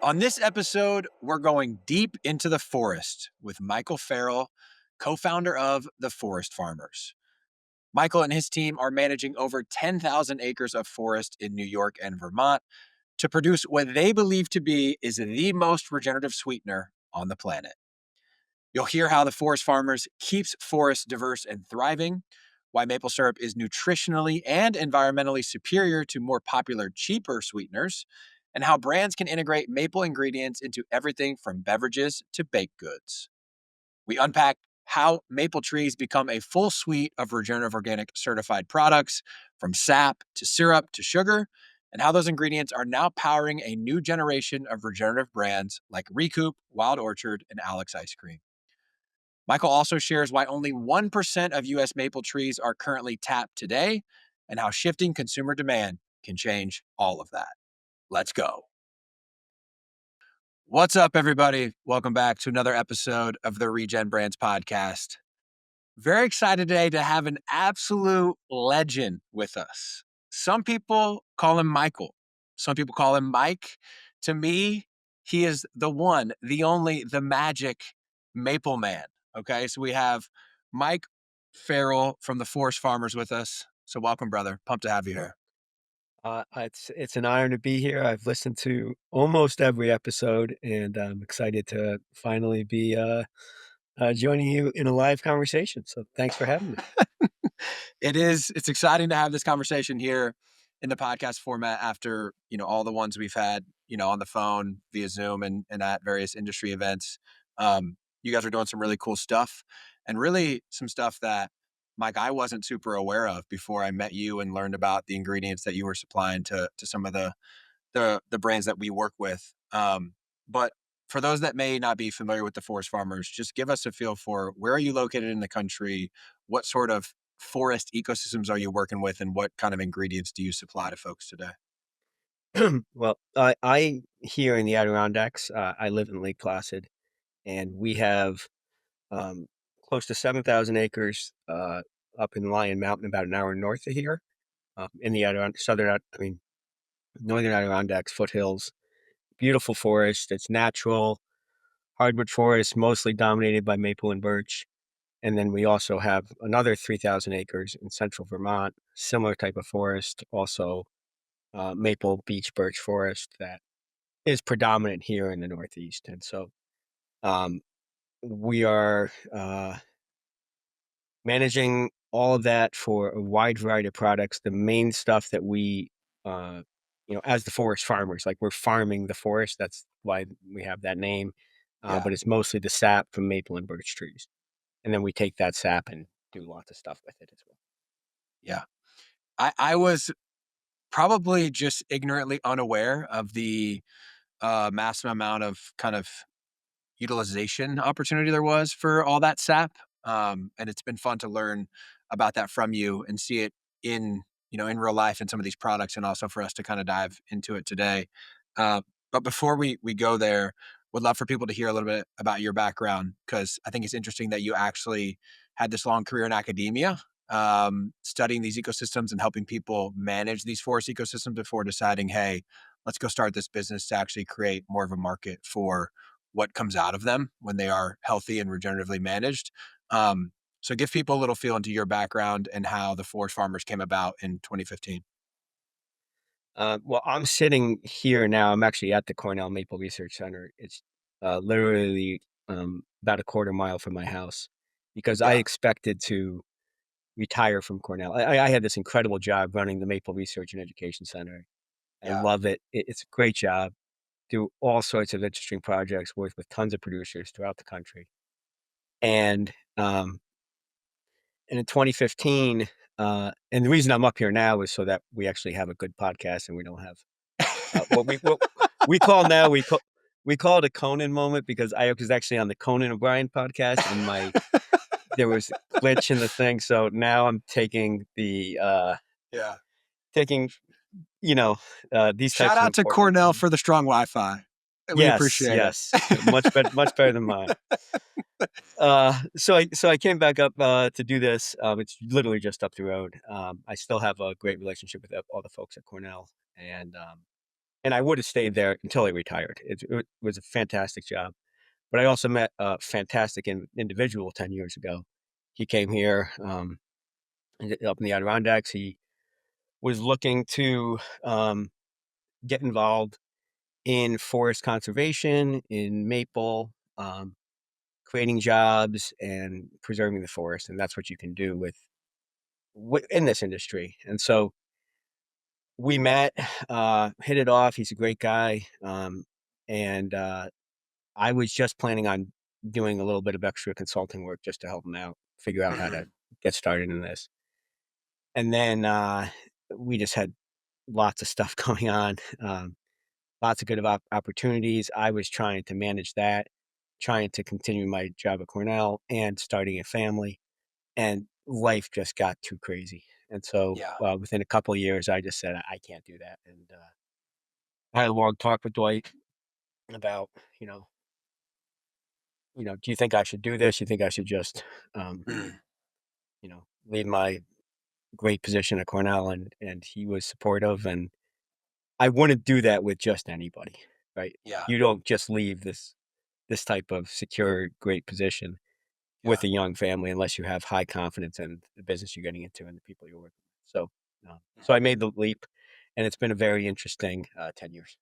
On this episode, we're going deep into the forest with Michael Farrell, co founder of The Forest Farmers. Michael and his team are managing over 10,000 acres of forest in New York and Vermont to produce what they believe to be is the most regenerative sweetener on the planet. You'll hear how the Forest Farmers keeps forests diverse and thriving, why maple syrup is nutritionally and environmentally superior to more popular, cheaper sweeteners, and how brands can integrate maple ingredients into everything from beverages to baked goods. We unpack how maple trees become a full suite of regenerative organic certified products, from sap to syrup to sugar, and how those ingredients are now powering a new generation of regenerative brands like Recoup, Wild Orchard, and Alec's ice cream. Michael also shares why only 1% of US maple trees are currently tapped today and how shifting consumer demand can change all of that. Let's go. What's up, everybody? Welcome back to another episode of the Regen Brands podcast. Very excited today to have an absolute legend with us. Some people call him Michael. Some people call him Mike. To me, he is the one, the only, the magic Maple Man. Okay, so we have Mike Farrell from the Forest Farmers with us. So welcome, brother. Pumped to have you here. It's an honor to be here. I've listened to almost every episode, and I'm excited to finally be joining you in a live conversation. So thanks for having me. It's exciting to have this conversation here in the podcast format after, all the ones we've had, on the phone via Zoom and at various industry events. You guys are doing some really cool stuff and really some stuff that, Mike, I wasn't super aware of before I met you and learned about the ingredients that you were supplying to some of the brands that we work with. But for those that may not be familiar with the Forest Farmers, just give us a feel for where are you located in the country? What sort of forest ecosystems are you working with, and what kind of ingredients do you supply to folks today? Well, I here in the Adirondacks, I live in Lake Placid, and we have um, close to 7,000 acres up in Lion Mountain, about an hour north of here, in the northern Adirondacks foothills. Beautiful forest. It's natural hardwood forest, mostly dominated by maple and birch. And then we also have another 3,000 acres in central Vermont, similar type of forest, also maple beech birch forest that is predominant here in the Northeast. And so um, we are managing all of that for a wide variety of products. The main stuff that uh, as the forest farmers, like we're farming the forest. That's why we have that name. Yeah, But it's mostly the sap from maple and birch trees. And then we take that sap and do lots of stuff with it as well. yeah. I was probably just ignorantly unaware of the massive amount of kind of utilization opportunity there was for all that sap. And it's been fun to learn about that from you and see it in real life in some of these products, and also for us to kind of dive into it today. Uh, but before we go there, would love for people to hear a little bit about your background, because I think it's interesting that you actually had this long career in academia, studying these ecosystems and helping people manage these forest ecosystems before deciding, hey, let's go start this business to actually create more of a market for what comes out of them when they are healthy and regeneratively managed. So give people a little feel into your background and how the Forest Farmers came about in 2015. Well, I'm sitting here now. I'm actually at the Cornell Maple Research Center. It's literally about a quarter mile from my house because I Yeah, expected to retire from Cornell. I had this incredible job running the Maple Research and Education Center. I yeah, love it. It's a great job. Do all sorts of interesting projects, work with tons of producers throughout the country. And um, and in 2015, and the reason I'm up here now is so that we actually have a good podcast and we don't have what we call now we call it a Conan moment because I was actually on the Conan O'Brien podcast and there was a glitch in the thing. So now I'm taking yeah. taking these Shout types of out to important Cornell information. for the strong Wi-Fi. We Yes, appreciate it. yes, much better than mine. So I came back up to do this. It's literally just up the road. I still have a great relationship with all the folks at Cornell, and and I would have stayed there until I retired. It was a fantastic job. But I also met a fantastic individual 10 years ago. He came here up in the Adirondacks. He was looking to get involved in forest conservation, in maple, creating jobs and preserving the forest. And that's what you can do in this industry. And so we met, hit it off. He's a great guy. And I was just planning on doing a little bit of extra consulting work just to help him out, figure out how to Mhm. get started in this. And then we just had lots of stuff going on, lots of good opportunities. I was trying to manage that, trying to continue my job at Cornell and starting a family. And life just got too crazy. And so Yeah. within a couple of years, I just said, I can't do that. And I had a long talk with Dwight about, you know, do you think I should do this? You think I should just, um, Mhm. leave my great position at Cornell? And he was supportive. And I wouldn't do that with just anybody, right? Yeah. You don't just leave this type of secure, great position Yeah. with a young family unless you have high confidence in the business you're getting into and the people you're working with. So I made the leap, and it's been a very interesting 10 years.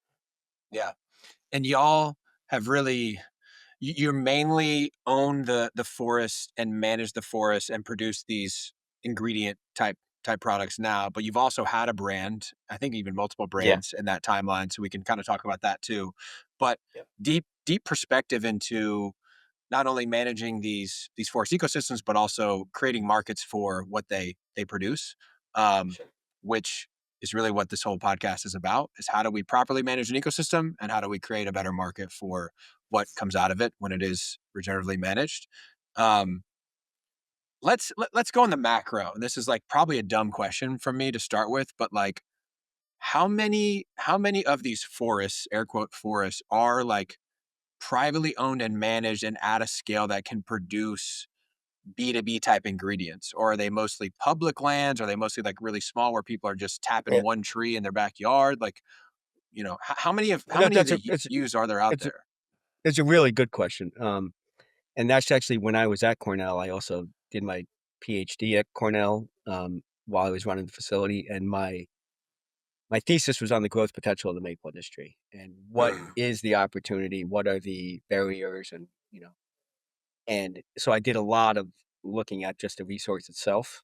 Yeah. And y'all have really you mainly own the forest and manage the forest and produce these ingredient type products now, but you've also had a brand, I think even multiple Yeah. brands in that timeline, so we can kind of talk about that too. But deep perspective into not only managing these forest ecosystems, but also creating markets for what they produce, um, Sure. which is really what this whole podcast is about: is how do we properly manage an ecosystem and how do we create a better market for what comes out of it when it is regeneratively managed. Um, let's go in the macro. And this is like probably a dumb question from me to start with, but like how many of these forests, air quote forests, are like privately owned and managed and at a scale that can produce B2B type ingredients? Or are they mostly public lands? Are they mostly like really small where people are just tapping Yeah. one tree in their backyard? Like, how That, many of that's a the use are there out it's a there? it's a really good question. And that's actually when I was at Cornell. I also did my PhD at Cornell while I was running the facility, and my thesis was on the growth potential of the maple industry and what Mm, is the opportunity, what are the barriers, and and so I did a lot of looking at just the resource itself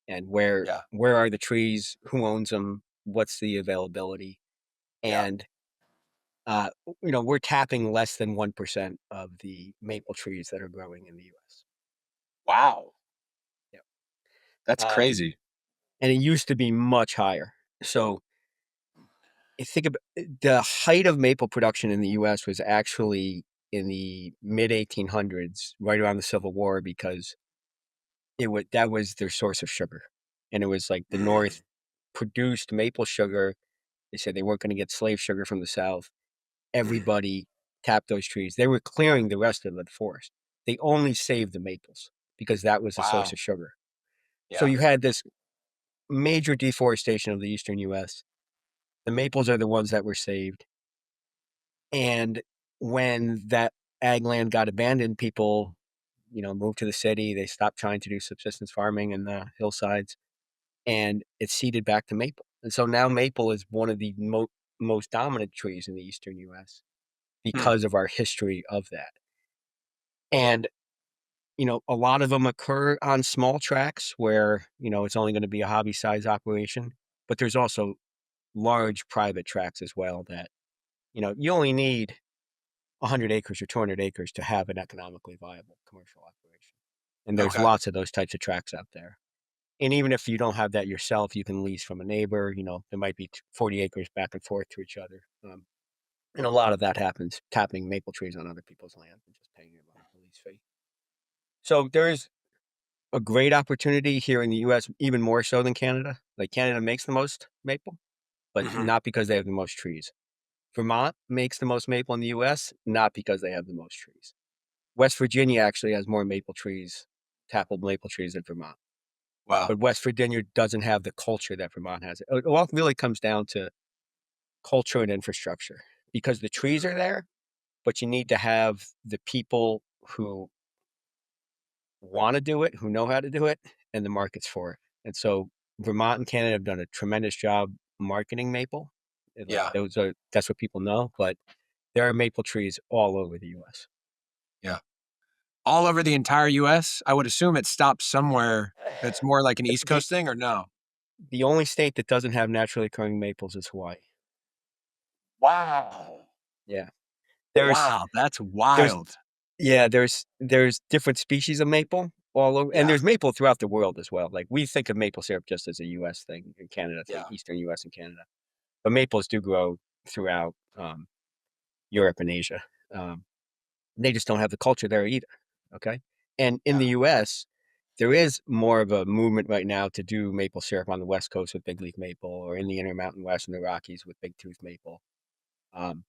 and yeah, where are the trees, who owns them, what's the availability, yeah. and uh, we're tapping less than 1% of the maple trees that are growing in the U.S. Wow, Yeah. that's Um, crazy. and it used to be much higher. So I think about the height of maple production in the U.S. was actually in the mid 1800s, right around the Civil War, because that was their source of sugar, and it was like the Mm, North produced maple sugar. They said they weren't going to get slave sugar from the South. Everybody tapped those trees. They were clearing the rest of the forest. They only saved the maples because that was the source wow, of sugar. So yeah, you had this major deforestation of the eastern U.S. The maples are the ones that were saved. And when that ag land got abandoned, people, moved to the city. They stopped trying to do subsistence farming in the hillsides, and it seeded back to maple. And so now maple is one of the most dominant trees in the eastern U.S. hmm, because of our history of that. And a lot of them occur on small tracks where it's only going to be a hobby size operation, but there's also large private tracks as well that you only need 100 acres or 200 acres to have an economically viable commercial operation. And there's okay, lots of those types of tracks out there. And even if you don't have that yourself, you can lease from a neighbor. There might be 40 acres back and forth to each other. And a lot of that happens tapping maple trees on other people's land and just paying them a lease fee. So there is a great opportunity here in the US, even more so than Canada. Like Canada makes the most maple, but hmm, not because they have the most trees. Vermont makes the most maple in the US, not because they have the most trees. West Virginia actually has more maple trees, tappable maple trees than Vermont. wow, But West Virginia doesn't have the culture that Vermont has. It all really comes down to culture and infrastructure because the trees are there, but you need to have the people who want to do it, who know how to do it, and the markets for it. And so Vermont and Canada have done a tremendous job marketing maple. Like Yeah. that's what people know, but there are maple trees all over the US. Yeah. All over the entire US? I would assume it stops somewhere. It's more like an East The Coast thing or no? the only state that doesn't have naturally occurring maples is Hawaii. Wow. Yeah. There's Wow, that's there's wild. yeah, there's different species of maple all over, and Yeah. there's maple throughout the world as well. Like we think of maple syrup just as a US thing in Canada, to Yeah. Eastern US and Canada. But maples do grow throughout Europe and Asia. Um, they just don't have the culture there either. Okay. And in Yeah. the US, there is more of a movement right now to do maple syrup on the West Coast with big leaf maple, or in the Intermountain West and the Rockies with big tooth maple. Um,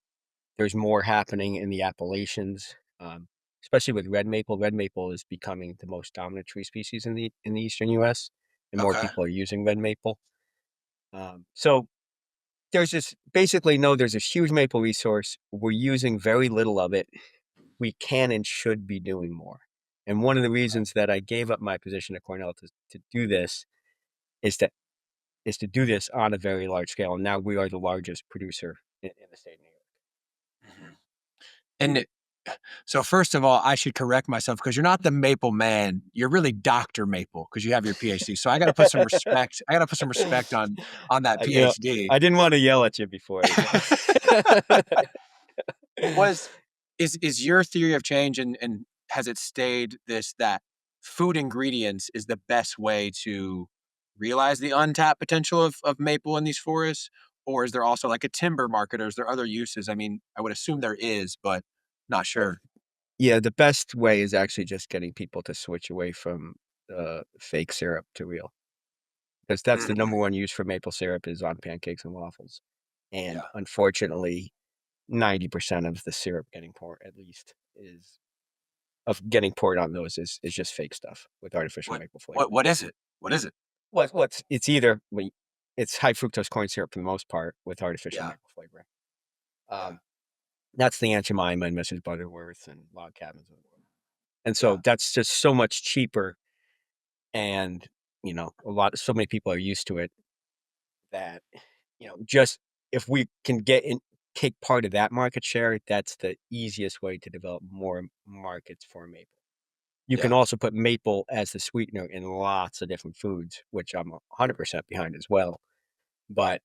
there's more happening in the Appalachians, especially with red maple. Red maple is becoming the most dominant tree species in the Eastern US, and more Okay. people are using red maple. So there's this basically no, there's this huge maple resource. We're using very little of it. We can and should be doing more. And one of the reasons that I gave up my position at Cornell to do this is to do this on a very large scale. And now we are the largest producer in the state of New York. Mhm. And so first of all, I should correct myself because you're not the Maple Man. You're really Dr. Maple because you have your PhD. So I got to put some respect. I got to put some respect on that You know, PhD. I didn't want to yell at you before. Was is your theory of change and has it stayed this that food ingredients is the best way to realize the untapped potential of maple in these forests? Or is there also like a timber market or is there other uses? I mean, I would assume there is, but not sure. Yeah, the best way is actually just getting people to switch away from fake syrup to real, because that's the number Mhm. one use for maple syrup is on pancakes and waffles. And Yeah. unfortunately, 90% of the syrup getting poured, at least, is of getting poured on those is just fake stuff with artificial What maple what flavoring. what is it? What is it? What's it's either it's high fructose corn syrup for the most part with artificial Yeah. maple flavoring. Yeah. Um, that's the Aunt Jemima and Mrs. Butterworth and log cabins of the world. And Yeah. so that's just so much cheaper, and so many people are used to it that just if we can get in, take part of that market share, that's the easiest way to develop more markets for maple. You can Yeah. also put maple as the sweetener in lots of different foods, which I'm 100% behind as well. Right. But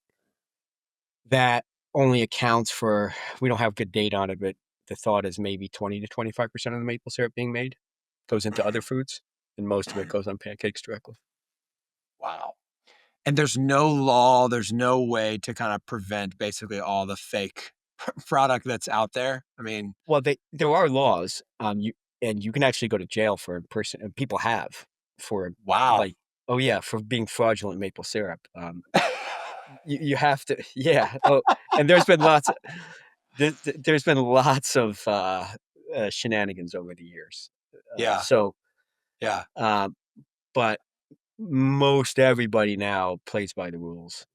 that only accounts for, we don't have good data on it, but the thought is maybe 20 to 25% of the maple syrup being made goes into other Mhm. foods, and most of it Mhm. goes on pancakes directly. Wow. And there's no law, there's no way to kind of prevent basically all the fake product that's out there. I mean, Well, there are laws, you can actually go to jail for and people have for wow. like, oh yeah, for being fraudulent maple syrup. You have to, yeah. Oh, and there's been lots of shenanigans over the years. Yeah. So, Yeah. um, but most everybody now plays by the rules.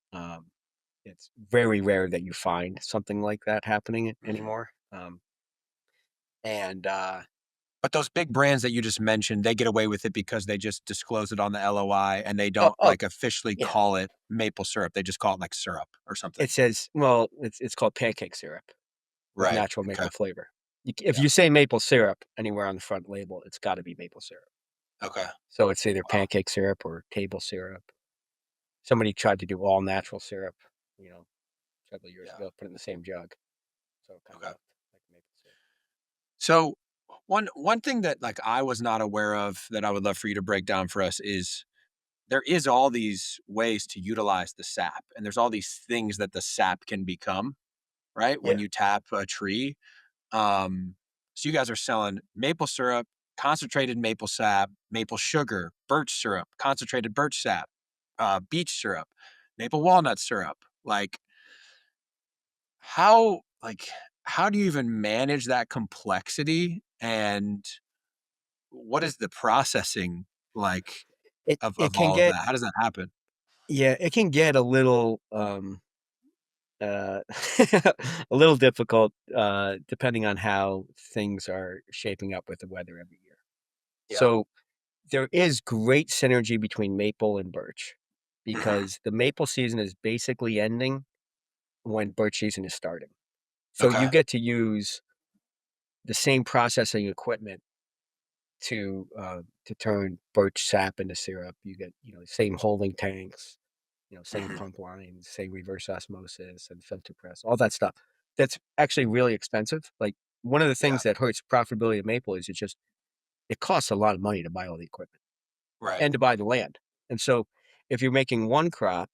It's very rare that you find something like that happening Mhm. anymore. And But those big brands that you just mentioned, they get away with it because they just disclose it on the LOI and they oh, don't oh like officially yeah, call it maple syrup. They just call it like syrup or it something. says, well, it's called pancake syrup with Right. natural Okay. maple flavor. If Yeah. you say maple syrup anywhere on the front label, it's got to be maple syrup. Okay. So it's either Wow. pancake syrup or table syrup. Somebody tried to do all natural syrup, you know, several years Yeah. ago, put it in the same jug, so it kind of Okay. looked like maple syrup. So one thing that like I was not aware of that I would love for you to break down for us is there is all these ways to utilize the sap and there's all these things that the sap can become, right? When Yeah, you tap a tree. So you guys are selling maple syrup, concentrated maple sap, maple sugar, birch syrup, concentrated birch sap, beech syrup, maple walnut syrup. Like how do you even manage that complexity and what is the processing like it of can all of get that? How does that happen? yeah, it can get a little uh, a little difficult, depending on how things are shaping up with the weather every year. Yeah. So there is great synergy between maple and birch Mhm. because the maple season is basically ending when birch season is starting. So you Okay. get to use the same processing equipment to turn birch sap into syrup. You get, same holding tanks, same Mhm. pump lines, same reverse osmosis and filter press, all that stuff. That's actually really expensive. Like one of the Yeah. things that hurts profitability of maple is it costs a lot of money to buy all the equipment Right. and to buy the land. And so if you're making one crop,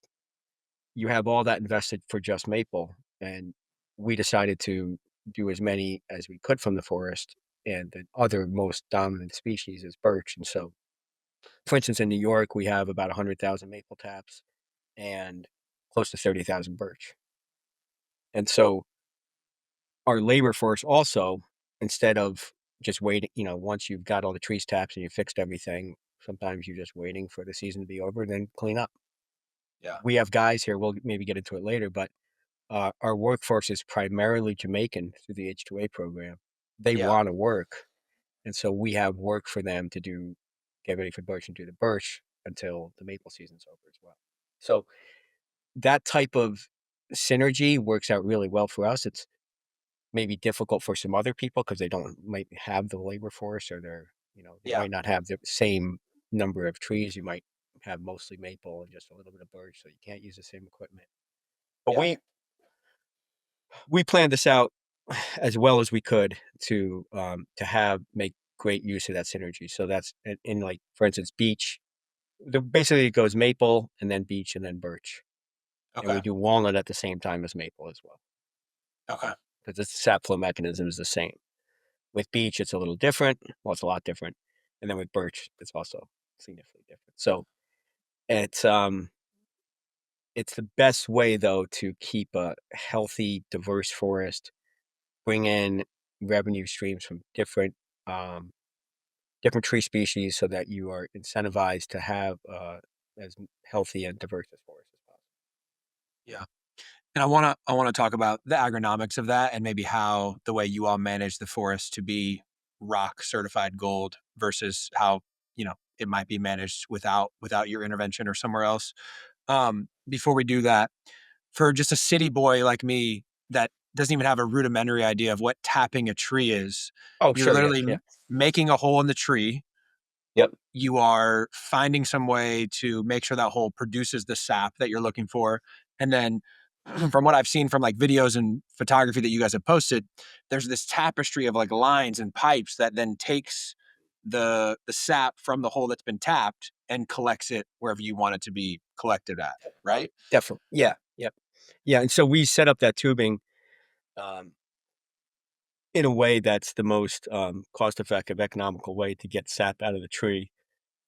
you have all that invested for just maple. And we decided to do as many as we could from the forest. And the other most dominant species is birch. And so, for instance, in New York, we have about 100,000 maple taps and close to 30,000 birch. And so our labor force also, instead of just waiting, once you've got all the trees taps and you fixed everything, sometimes you're just waiting for the season to be over, then clean up. Yeah. We have guys here, we'll maybe get into it later, but our workforce is primarily Jamaican through the H2A program. They Yeah. want to work. And so we have work for them to do, get ready for birch and do the birch until the maple season's over as well. So that type of synergy works out really well for us. It's maybe difficult for some other people because they don't might have the labor force or they Yeah. might not have the same number of trees. You might have mostly maple and just a little bit of birch, so you can't use the same equipment. But Yeah. we planned this out as well as we could to have make great use of that synergy. So that's in like for instance, beech. Basically, it goes maple and then beech and then birch, and we Okay. do walnut at the same time as maple as well Okay. because the sap flow mechanism is the same. With beech, it's a little different. Well, it's a lot different, and then with birch, it's also significantly different. So it's um it's the best way though to keep a healthy, diverse forest, bring in revenue streams from um, different tree species, so that you are incentivized to have as healthy and diverse a forest as possible. Yeah. And I wanna talk about the agronomics of that and maybe how the way you all manage the forest to be rock certified gold versus how, it might be managed without your intervention or somewhere else. Before we do that, for just a city boy like me that doesn't even have a rudimentary idea of what tapping a tree is, Oh, you're sure, yeah, literally yeah, making a hole in the tree. yep, You are finding some way to make sure that hole produces the sap that you're looking for. And then from what I've seen from like videos and photography that you guys have posted, there's this tapestry of like lines and pipes that then takes the sap from the hole that's been tapped and collects it wherever you want it to be collected at, right? definitely, yeah, yep, yeah. And so we set up that tubing um, in a way that's the most cost-effective, economical way to get sap out of the tree.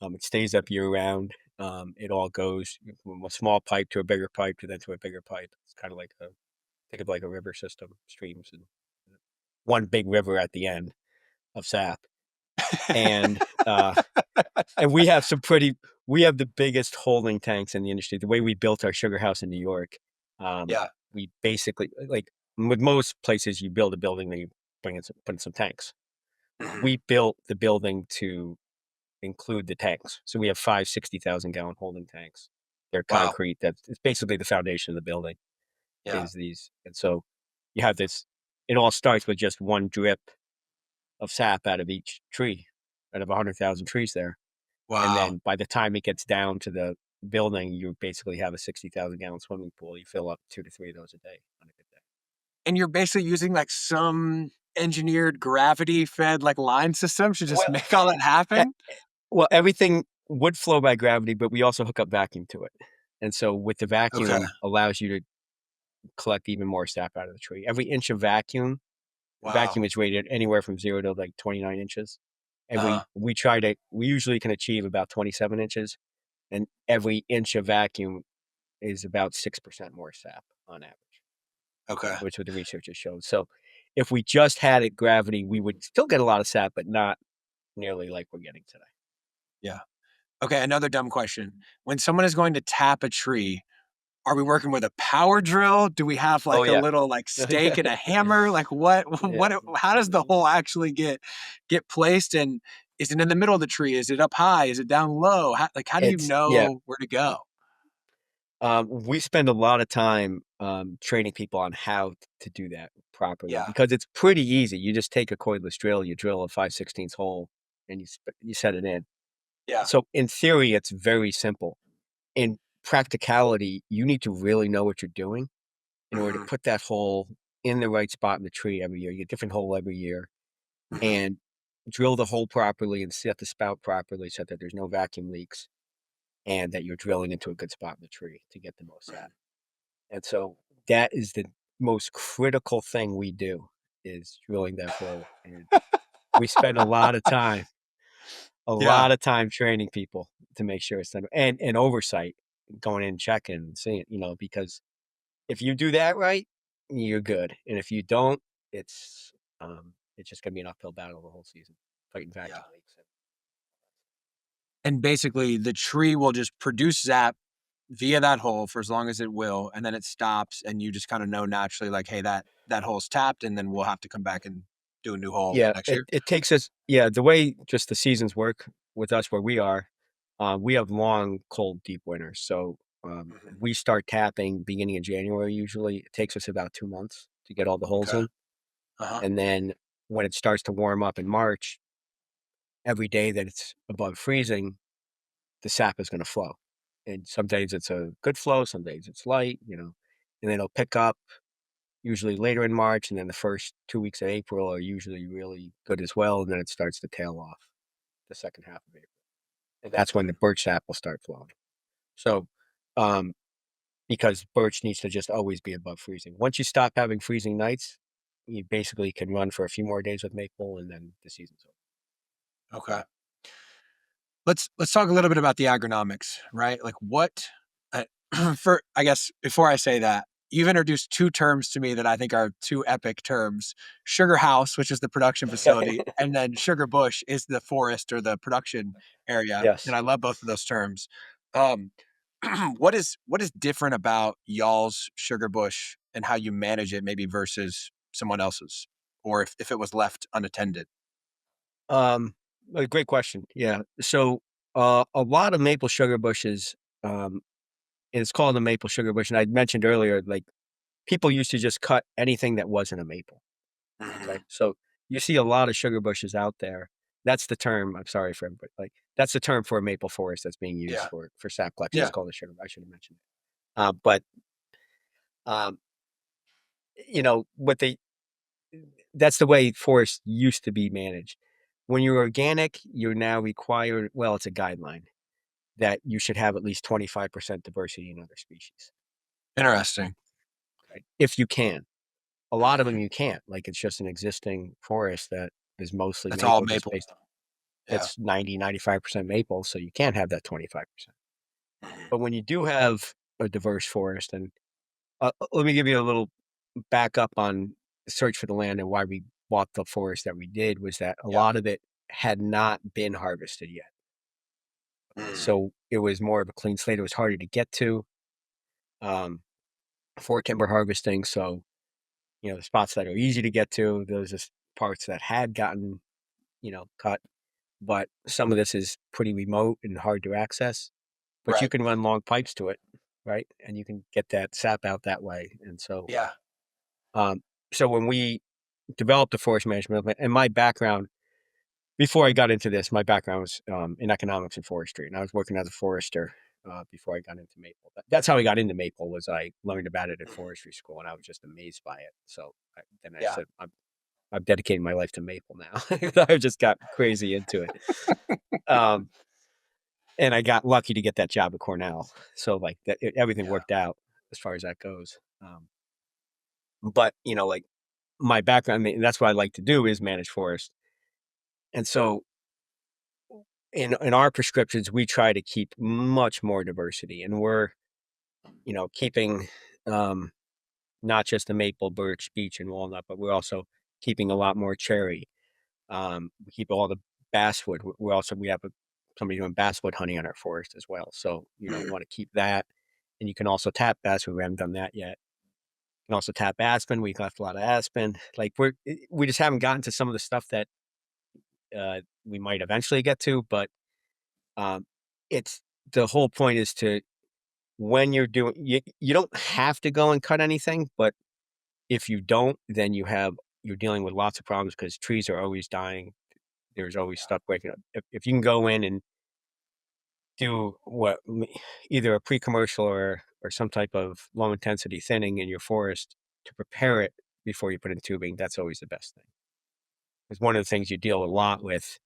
It stays up year round. It all goes from a small pipe to a bigger pipe to then to a bigger pipe. It's kind of like think of like a river system, streams, and one big river at the end of sap. And and we have the biggest holding tanks in the industry. The way we built our sugar house in New York, um, Yeah. we basically like with most places you build a building, then you put in some tanks. Mhm. We built the building to include the tanks. So we have 5 60,000 gallon holding tanks. They're Wow. concrete. That's it's basically the foundation of the building Yeah. is these. And so you have this, it all starts with just one drip of sap out of each tree, out of 100,000 trees there. And Wow. then by the time it gets down to the building, you basically have a 60,000 gallon swimming pool. You fill up 2 to 3 of those a day on a good day. And you're basically using like some engineered gravity fed like line system to just Well, make all that e happen? well, everything would flow by gravity, but we also hook up vacuum to it. And so with the Okay. vacuum allows you to collect even more sap out of the tree. Every inch of Wow. vacuum is rated anywhere from 0 to, like, 29 inches, and Uh-huh. we usually can achieve about 27 inches, and every inch of vacuum is about 6% more sap on average, Okay. which what the research has shown. So, if we just had it gravity, we would still get a lot of sap, but not nearly like we're getting today. Yeah. Okay, another dumb question. When someone is going to tap a tree, Are we working with a power drill? Do we have Oh, like a yeah. little like stake and a hammer? Like what Yeah. how does the hole actually get placed, and is it in the middle of the tree? Is it up high? Is it down low? How do you It's yeah. know where to go? We spend a lot of time, training people on how to do that properly Yeah. because it's pretty easy. You just take a cordless drill, you drill a 5/16 hole, and you set it in. Yeah. So in theory, it's very simple. In practicality, you need to really know what you're doing in order to Mhm. put that hole in the right spot in the tree every year. You get a different hole every year Mhm. and drill the hole properly and set the spout properly so that there's no vacuum leaks and that you're drilling into a good spot in the tree to get the most sap. Mhm. And so that is the most critical thing we do is drilling that hole. And we spend a Yeah. lot of time training people to make sure it's done and oversight, going in, checking, and seeing, because if you do that right, you're good. And if you don't, it's just gonna be an uphill battle the whole season, fighting Yeah. vacuum leaks. And basically the tree will just produce zap via that hole for as long as it will, and then it stops, and you just kind of know naturally, like, hey, that hole's tapped, and then we'll have to come back and do a new hole Yeah, next it year. it takes us yeah, the way just the seasons work with us where we have long, cold, deep winters. So, Mhm. we start tapping beginning of January usually. It takes us about 2 months to get all the holes Okay. in, Uh-huh. and then when it starts to warm up in March, every day that it's above freezing, the sap is gonna flow. And some days it's a good flow, some days it's light, and then it'll pick up usually later in March, and then the first 2 weeks of April are usually really good as well, and then it starts to tail off the second half of April, and that's when the birch sap will start flowing. So, um, because birch needs to just always be above freezing. Once you stop having freezing nights, you basically can run for a few more days with maple, and then the season's over. Okay. Let's talk a little bit about the agronomics, right? Like what uh, for I guess before I say that, you've introduced two terms to me that I think are two epic terms. Sugar house, which is the production facility, and then sugar bush is the forest or the production area. And Yes. I love both of those terms. Um, what is different about y'all's sugar bush and how you manage it maybe versus someone else's, or if it was left unattended? Um, a great question. Yeah. So, a lot of maple sugar bushes, um, and it's called a maple sugar bush, and I mentioned earlier, like, people used to just cut anything that wasn't a maple. Okay, Mhm. so you see a lot of sugar bushes out there. That's the term. I'm sorry for everybody. Like that's the term for a maple forest that's being used Yeah. for sap collection. It's Yeah. called a sugar. I should have mentioned it. But um, what they that's the way forests used to be managed. When you're organic, you're now required. Well, it's a guideline that you should have at least 25% diversity in other species, Interesting. right? If you can. A lot of them Mhm. you can't. Like it's just an existing forest that is mostly That's all maple, just maple. based Yeah. it's 90-95% maple, so you can't have that 25%. Mhm. But when you do have a diverse forest, and let me give you a little backup on the search for the land and why we bought the forest that we did was that a Yeah. lot of it had not been harvested yet. Okay, Mm. so it was more of a clean slate. It was harder to get to um, for timber harvesting. So, the spots that are easy to get to, those are parts that had gotten, cut. But some of this is pretty remote and hard to access. But you Right. can run long pipes to it, right? And you can get that sap out that way. And Yeah. um, so when we developed the forest management plan, and my background before I got into this, my background was in economics and forestry, and I was working as a forester before I got into maple. That's how I got into maple. Was I learned about it at Mhm. forestry school, and I was just amazed by it. So then I Yeah. said, I'm dedicating my life to maple now. I just got crazy into it. Um, And I got lucky to get that job at Cornell. So, like, everything Yeah. worked out as far as that goes. But, like, my background, I mean, that's what I like to do is manage forest. And so in our prescriptions, we try to keep much more diversity, and we're, keeping, um, not just the maple, birch, beech, and walnut, but we're also keeping a lot more cherry. We keep all the basswood. We have somebody doing basswood hunting on our forest as well. So, we Mhm. want to keep that. and you can also tap aspen. We haven't done that yet. You can also tap aspen. We left a lot of aspen. Like we just haven't gotten to some of the stuff that we might eventually get to, but um, it's the whole point is to when you're doing you don't have to go and cut anything, but if you don't, then you're dealing with lots of problems because trees are always dying. There's always Yeah. stuff breaking up. If you can go in and do either a pre-commercial or some type of low intensity thinning in your forest to prepare it before you put in tubing, that's always the best thing. Because one of the things you deal a lot with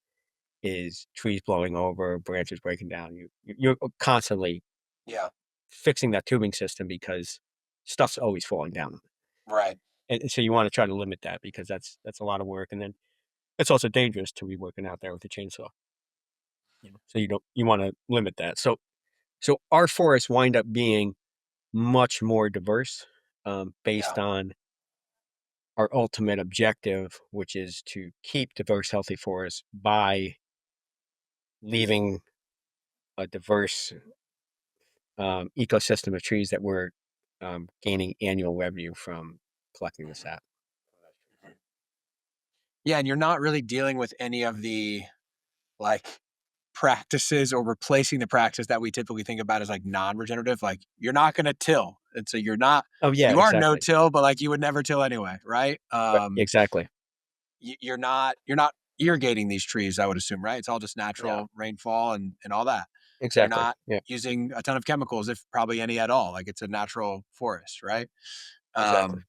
is trees blowing over, branches breaking down. You're constantly Yeah. fixing that tubing system because stuff's always falling down. Right. And so you want to try to limit that because that's a lot of work. And then it's also dangerous to be working out there with a chainsaw. So you want to limit that. So our forests wind up being much more diverse Yeah. based on our ultimate objective, which is to keep diverse, healthy forests by leaving a diverse ecosystem of trees that we're gaining annual revenue from collecting the sap. Yeah, and you're not really dealing with any of the like practices or replacing the practice that we typically think about as like non-regenerative. Like you're not going to till, and so Oh yeah, you are no exactly. till, but like you would never till anyway, right? Right, exactly, You're not irrigating these trees. I would assume, right? It's all just yeah, natural rainfall and all that. You're exactly, not yeah, using a ton of chemicals, if probably any at all. Like it's a natural forest, right? exactly. Um,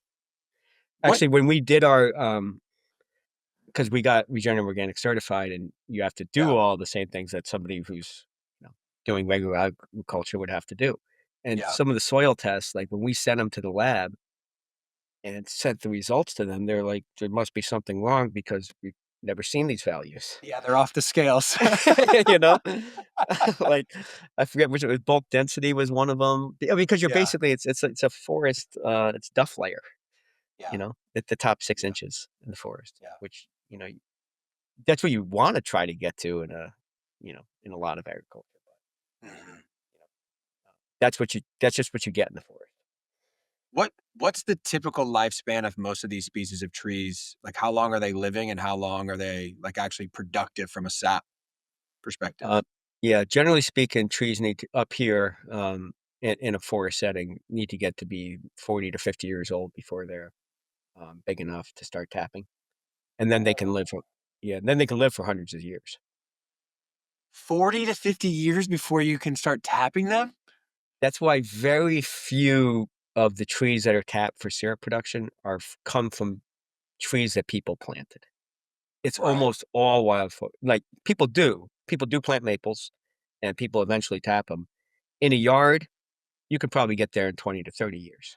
what? Actually, when we did our because we got Regenerative Organic Certified, and you have to Yeah, do all the same things that somebody who's doing regular agriculture would have to do. And yeah, some of the soil tests, like when we sent them to the lab and sent the results to them, they're like, there must be something wrong because we've never seen these values. yeah. They're off the scales. you know, like I forget which it was, bulk density was one of them. Because you're Yeah, basically it's a forest, it's duff layer, yeah, at the top six yeah, inches in the forest, yeah. which that's what you want to try to get to in a lot of agriculture. Mhm. That's just what you get in the forest. What's the typical lifespan of most of these species of trees? Like how long are they living and how long are they like actually productive from a sap Uh, perspective? yeah, generally speaking, trees need to up here, in a forest setting, need to get to be 40 to 50 years old before they're, big enough to start tapping, and then they can Oh. live for yeah, then they can live for hundreds of years. 40 to 50 years before you can start tapping them? That's why very few of the trees that are tapped for syrup production come from trees that people planted. It's Right. almost all like, people do plant maples, and people eventually tap them. In a yard, you could probably get there in 20 to 30 years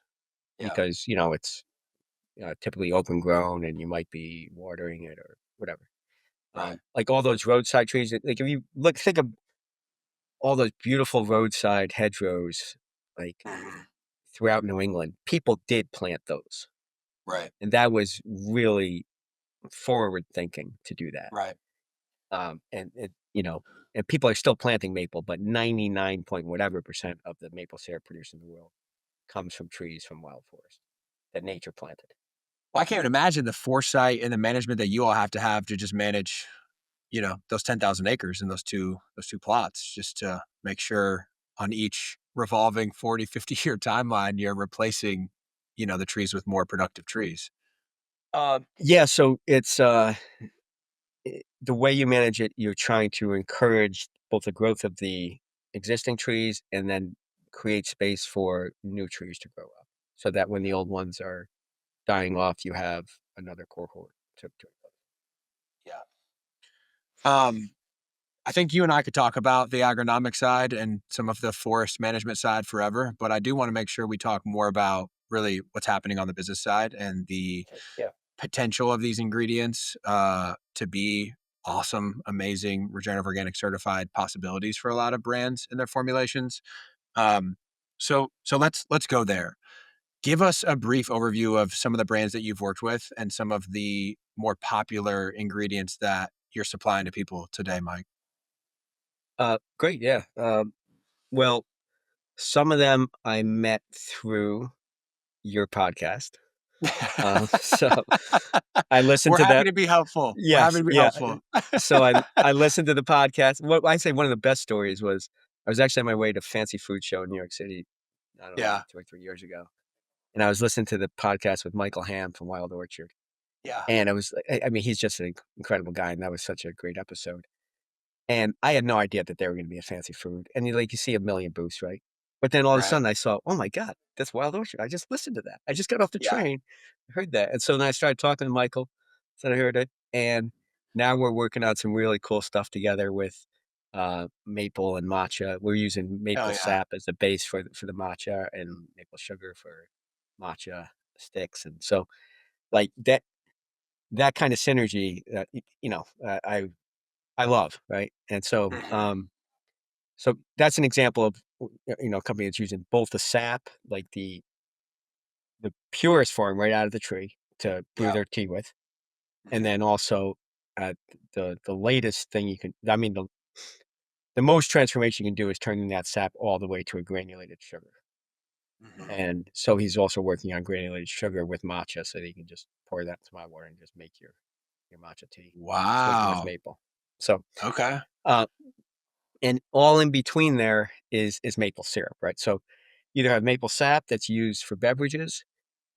Yeah. because, it's, typically open grown and you might be watering it or whatever. Right. Like all those roadside trees, like if you think of all those beautiful roadside hedgerows, like Mhm. throughout New England, people did plant those. Right. And that was really forward thinking to do that. Right. And people are still planting maple, but 99 point whatever percent of the maple syrup produced in the world comes from trees from wild forest that nature planted. Well, I can't imagine the foresight and the management that you all have to just manage, those 10,000 acres and those two plots just to make sure on each revolving 40, 50 year timeline, you're replacing, the trees with more productive trees. Yeah, so it's the way you manage it, you're trying to encourage both the growth of the existing trees and then create space for new trees to grow up so that when the old ones are dying off, you have another cohort to Yeah. Um, I think you and I could talk about the agronomic side and some of the forest management side forever, but I do want to make sure we talk more about really what's happening on the business side and the Yeah. potential of these ingredients to be awesome, amazing, regenerative organic certified possibilities for a lot of brands and their formulations. Um, so let's go there. Give us a brief overview of some of the brands that you've worked with and some of the more popular ingredients that you're supplying to people today, Mike. Great, yeah. Well, Some of them I met through your podcast. So I listened We're to happy that. to be helpful. We're happy Yes, to be yeah. helpful. So I listened to the podcast. What I say one of the best stories was I was actually on my way to Fancy Food Show in New York City, I don't know, maybe Yeah, 2 or 3 years ago, and I was listening to the podcast with Michael Ham from Wild Orchard, yeah, and I was I mean, he's just an incredible guy, and that was such a great episode. And I had no idea that they were gonna be a fancy food, and you see a million booths, right? But then all of a right. sudden I saw, "Oh my god, that's Wild Orchard." I just listened to that. I just got off the Yeah, train, heard that, and so then I started talking to Michael, said I heard it, and now we're working on some really cool stuff together with, maple and matcha. We're using hell maple yeah. sap as the base for the matcha and maple sugar for matcha sticks, and so, like, that kind of synergy, I love, right? And so, Mhm. so that's an example of, a company that's using both the sap, like the purest form right out of the tree to brew Yeah, their tea with, and mhm, then also, uh, the latest thing you can I mean, the most transformation you can do is turning that sap all the way to a granulated sugar, mhm. and so he's also working on granulated sugar with matcha so that you can just pour that into my water and just make your matcha tea, sweetened with Wow. maple. So, Okay. uh and all in between there is maple syrup, right? So you either have maple sap that's used for beverages,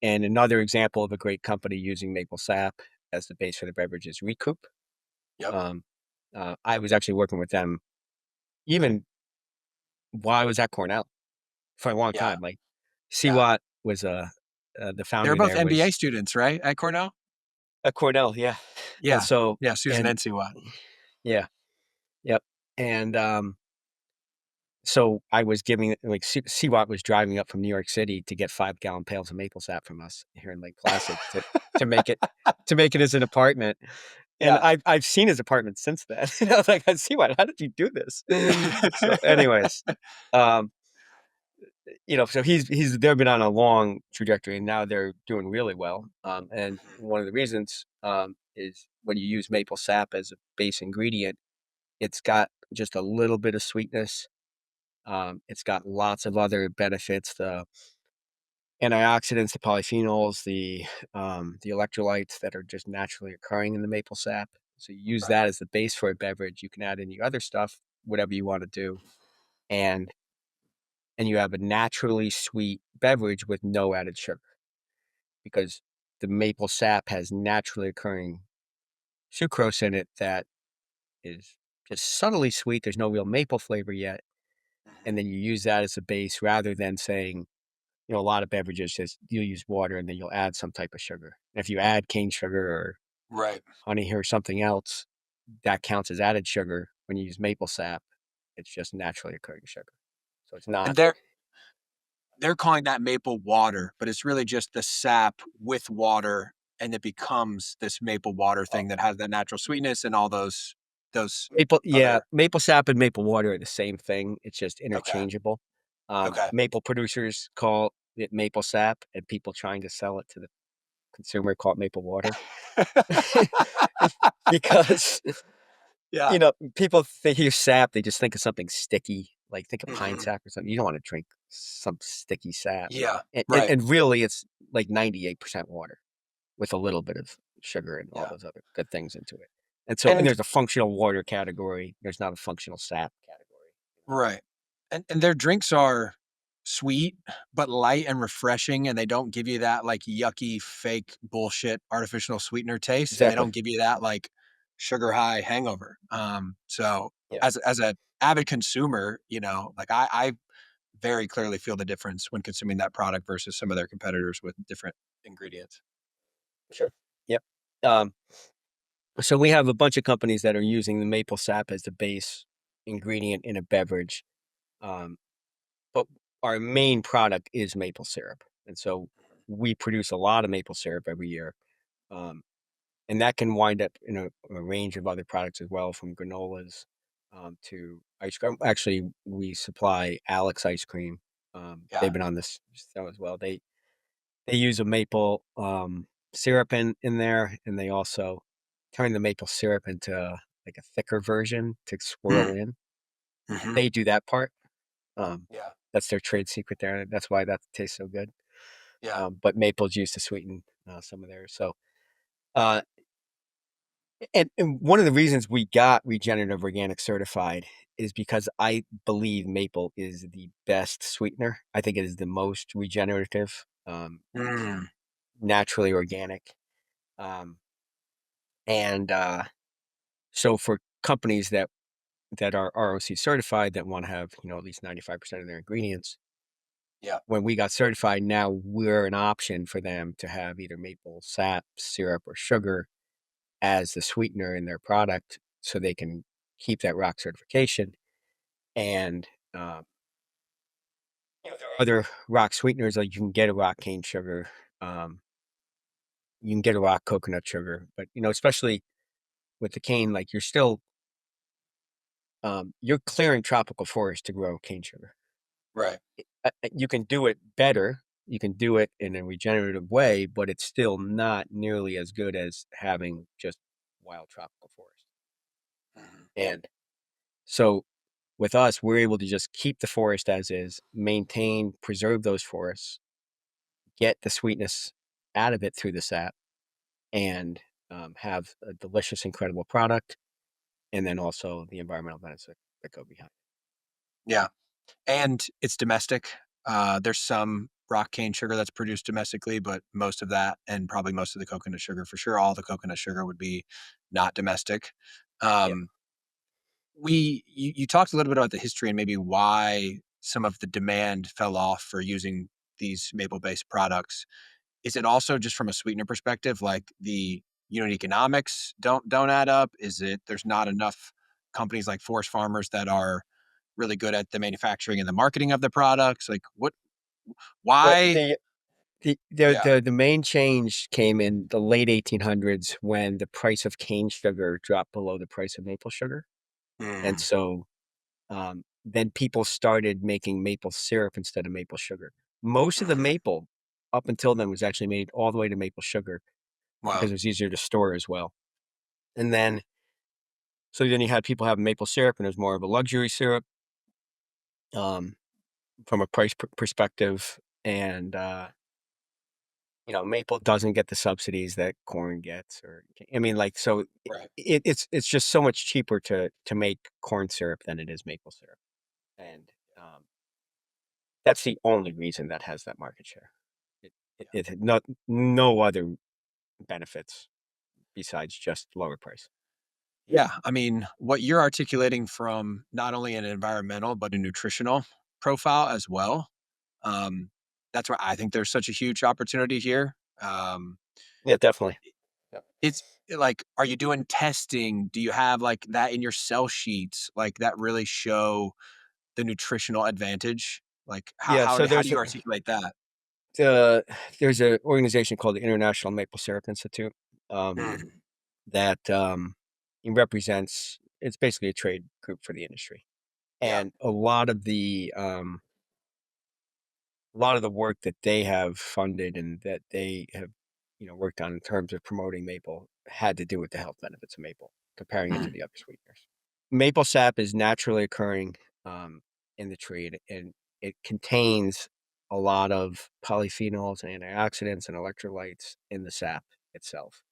and another example of a great company using maple sap as the base for the beverage is Recoup. Yep. Um, I was actually working with them even while I was at Cornell for a long Yeah, time. Like yeah. Siwat was the They're founder both there MBA was students, right, at Cornell? at Cornell, yeah. And Yeah. so Yeah, Susan and and Siwa. yeah, yep. And so I was giving like Seawat was driving up from New York City to get 5-gallon pails of maple sap from us here in Lake Placid to make it to make it as an apartment. And Yeah. I've seen his apartment since then. And I was like, Seawat, how did you do this? So, anyways, um, so he's they've been on a long trajectory and now they're doing really well. And one of the reasons is when you use maple sap as a base ingredient, it's got just a little bit of sweetness. It's got lots of other benefits, the antioxidants, the polyphenols, the electrolytes that are just naturally occurring in the maple sap. So you use Right. that as the base for a beverage. You can add any other stuff, whatever you want to do, and you have a naturally sweet beverage with no added sugar because the maple sap has naturally occurring sucrose in it that is just subtly sweet. There's no real maple flavor yet, and Mhm. then you use that as a base rather than saying a lot of beverages just you'll use water and then you'll add some type of sugar. If you add cane sugar or Right. honey or something else, that counts as added sugar. When you use maple sap, it's just naturally occurring sugar. So it's And not they're calling that maple water, but it's really just the sap with water, and it becomes this maple water uh, thing that has that natural sweetness and all those maple. Yeah, other. maple sap and maple water are the same thing. It's just Okay. interchangeable. Okay. Maple producers call it maple sap, and people trying to sell it to the consumer call it maple water because Yeah. people they hear sap, they just think of something sticky, like think of pine Mhm. sap or something. You don't wanna drink some sticky sap. Yeah. And Right. and really, it's like 98% water with a little bit of sugar and all Yeah. those other good things into it. And And there's a functional water category, there's not a functional sap category. right. And their drinks are sweet, but light and refreshing, and they don't give you that, like, yucky, fake bullshit artificial sweetener taste, and they Exactly. don't give you that, like, sugar high hangover. So Yeah. as a avid consumer, like, I very clearly feel the difference when consuming that product versus some of their competitors with different ingredients. Sure. Yep. Um, so we have a bunch of companies that are using the maple sap as the base ingredient in a beverage. Um, But our main product is maple syrup, and so we produce a lot of maple syrup every year, um, and that can wind up in a range of other products as well, from granolas to ice cream. Actually, we supply Alec's ice cream. They've Yeah. been on this show as well. They use a maple syrup in there, and they also turn the maple syrup into like a thicker version to swirl Mm, in. mhm. They do that part. Um, Yeah. That's their trade secret there. That's why that tastes so good. Yeah. But maple's used to sweeten some of theirs. So, uh, and one of the reasons we got Regenerative Organic Certified is because I believe maple is the best sweetener. I think it is the most regenerative. It's Mm, naturally organic. Um, and so for companies that are ROC certified that want to have, at least 95% of their ingredients, yeah. when we got certified, now we're an option for them to have either maple sap, syrup, or sugar as the sweetener in their product so they can keep that rock certification. And um, there are other rock sweeteners, like you can get a rock cane sugar, um, you can get a rock coconut sugar, but especially with the cane, like you're clearing tropical forest to grow cane sugar. Right. You can do it better. You can do it in a regenerative way, but it's still not nearly as good as having just wild tropical forest. Mhm. And so with us, we're able to just keep the forest as is, maintain, preserve those forests, get the sweetness out of it through the sap, and have a delicious, incredible product. And then also the environmental benefits that go behind. Yeah. And it's domestic. There's some rock cane sugar that's produced domestically, but most of that, and probably most of the coconut sugar, for sure, all the coconut sugar would be not domestic. Yeah. Um, you talked a little bit about the history and maybe why some of the demand fell off for using these maple-based products. Is it also just from a sweetener perspective, like the unit economics don't add up? Is it there's not enough companies like forest farmers that are really good at the manufacturing and the marketing of the products? Like what Well, why yeah. the main change came in the late 1800s when the price of cane sugar dropped below the price of maple sugar, and Mm, so then people started making maple syrup instead of maple sugar. Most of the mhm. maple up until then was actually made all the way to maple sugar Wow. because it was easier to store as well. And then so then you had people having maple syrup, and it was more of a luxury syrup um, from a price perspective, and maple doesn't get the subsidies that corn gets, or I mean, like, so Right. it's just so much cheaper to make corn syrup than it is maple syrup, and that's the only reason that has that market share. It had no other benefits besides just lower price. Yeah, I mean, what you're articulating from not only an environmental, but a nutritional profile as well, um, that's why I think there's such a huge opportunity here. Yeah, definitely. Yep. It's like, are you doing testing? Do you have, like, that in your sell sheets, like, that really show the nutritional advantage? Like, Yeah, so how do you articulate that? uh, there's an organization called the International Maple Syrup Institute Mm, that it represents. It's basically a trade group for the industry, yeah. and a lot of the work that they have funded and that they have, worked on in terms of promoting maple had to do with the health benefits of maple, comparing it to Mm, the other sweeteners. Maple sap is naturally occurring in the tree, and it contains a lot of polyphenols and antioxidants and electrolytes in the sap itself.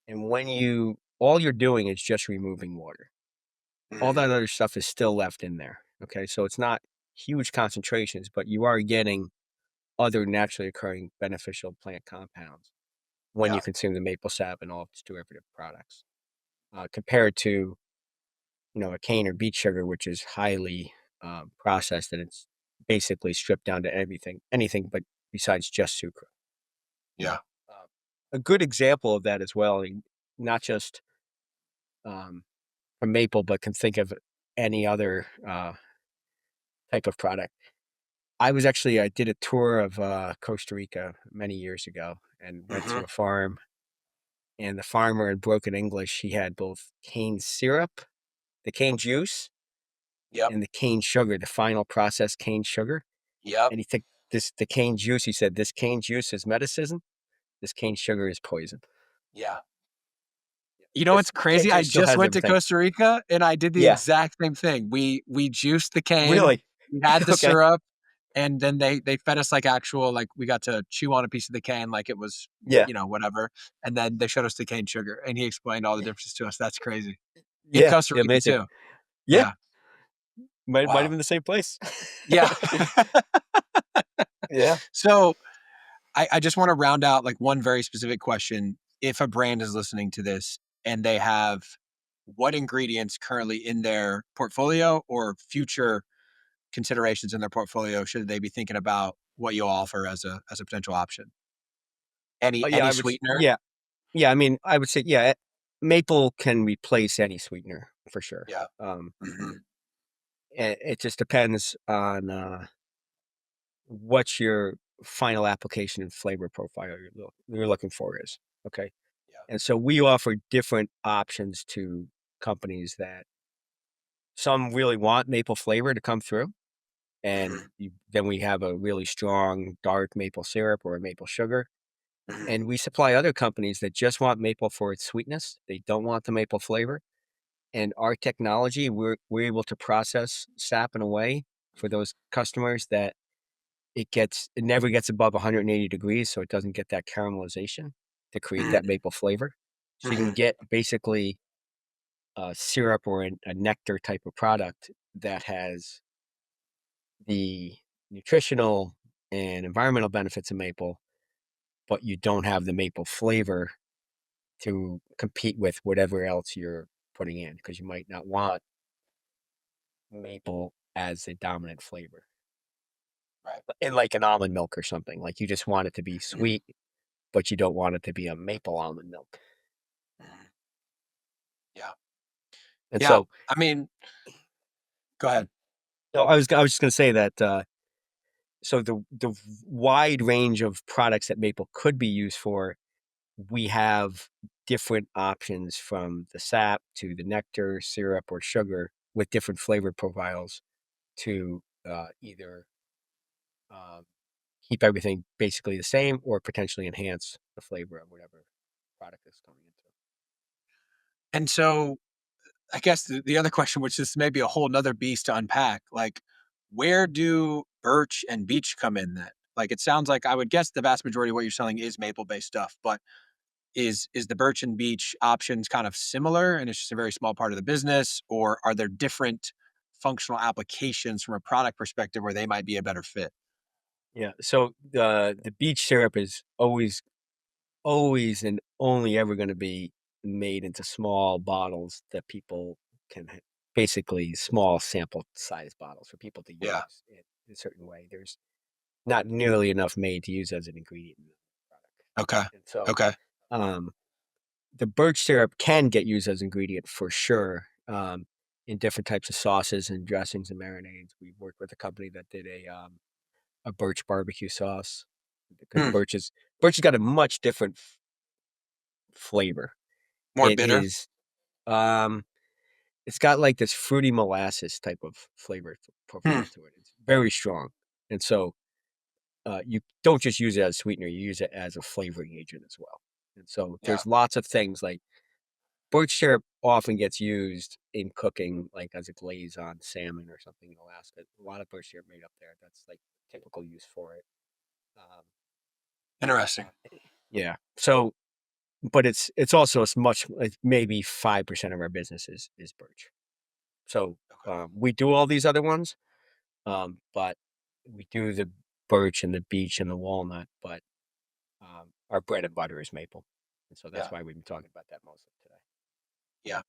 And all you're doing is just removing water. All mhm, that other stuff is still left in there. Okay. So it's not huge concentrations, but you are getting other naturally occurring beneficial plant compounds when yeah, you consume the maple sap and all of its derivative products, compared to a cane or beet sugar, which is highly processed and it's basically stripped down to anything but besides just sucrose. yeah, Uh, a good example of that as well, and not just um, from maple, but can think of any other type of product. I did a tour of Costa Rica many years ago and went to mhm, a farm, and the farmer in broken English, he had both cane syrup, the cane juice, yep, and the cane sugar, the final processed cane sugar. yep, And he took the cane juice. He said, "This cane juice is medicine. This cane sugar is poison." yeah. You know Because what's cane crazy? I juice still just has went to everything. Costa Rica, and I did the Yeah, exact same thing. We juiced the cane, really. we had the Okay. syrup, and then they fed us like actual, like we got to chew on a piece of the cane like it was, Yeah. whatever. And then they showed us the cane sugar, and he explained all the differences to us. That's crazy. In Yeah, Costa Rica amazing. too. Yeah, Yeah. might have Wow. been the same place. Yeah. Yeah. So I just want to round out like one very specific question. If a brand is listening to this and they have what ingredients currently in their portfolio or future considerations in their portfolio should they be thinking about what you offer as a potential option? Oh, yeah, Any I would s sweetener? yeah. Yeah, I mean, I would say, yeah, maple can replace any sweetener for sure. Yeah. Mhm. It just depends on, what your final application and flavor profile you're looking for is, okay? Yeah. And so we offer different options to companies that some really want maple flavor to come through, and Mhm. then we have a really strong dark maple syrup or a maple sugar. Mhm. And we supply other companies that just want maple for its sweetness. They don't want the maple flavor. And our technology, we're able to process sap in a way for those customers that it never gets above 180 degrees, so it doesn't get that caramelization to create Mhm. that maple flavor. So you can Mhm. get basically a syrup or a nectar type of product that has the nutritional and environmental benefits of maple, but you don't have the maple flavor to compete with whatever else you're putting in because you might not want maple as a dominant flavor. Right. In like an almond milk or something, like you just want it to be Mhm. sweet, but you don't want it to be a maple almond milk. Mhm. Yeah. And Yeah. so, I mean, go ahead. no, I was just going to say that so the wide range of products that maple could be used for, we have different options from the sap to the nectar, syrup, or sugar with different flavor profiles to either um, keep everything basically the same or potentially enhance the flavor of whatever product is coming into. And so I guess the other question, which is maybe a whole nother beast to unpack, like where do birch and beech come in then? Like it sounds like I would guess the vast majority of what you're selling is maple based stuff, but is the birch and beech options kind of similar and it's just a very small part of the business, or are there different functional applications from a product perspective where they might be a better fit? Yeah. So the beech syrup is always and only ever going to be made into small bottles that people basically small sample size bottles for people to Yeah. use it in a certain way. There's not nearly enough made to use as an ingredient in the product. Okay. And so Okay. um, the birch syrup can get used as ingredient for sure in different types of sauces and dressings and marinades. We worked with a company that did a birch barbecue sauce because Hmm. birch has got a much different flavor. More It bitter. is um it's got like this fruity molasses type of flavor Hmm. profile to it. It's very strong. And so you don't just use it as sweetener, you use it as a flavoring agent as well. And so Yeah. there's lots of things like birch syrup often gets used in cooking, like as a glaze on salmon or something in Alaska. A lot of birch syrup made up there. That's like typical use for it. Um, Interesting. yeah. So, but it's also it's maybe 5% of our business is birch. So Okay. we do all these other ones, but we do the birch and the beech and the walnut. But our bread and butter is maple, and so Yeah. that's why we've been talking about that most of today. Yeah.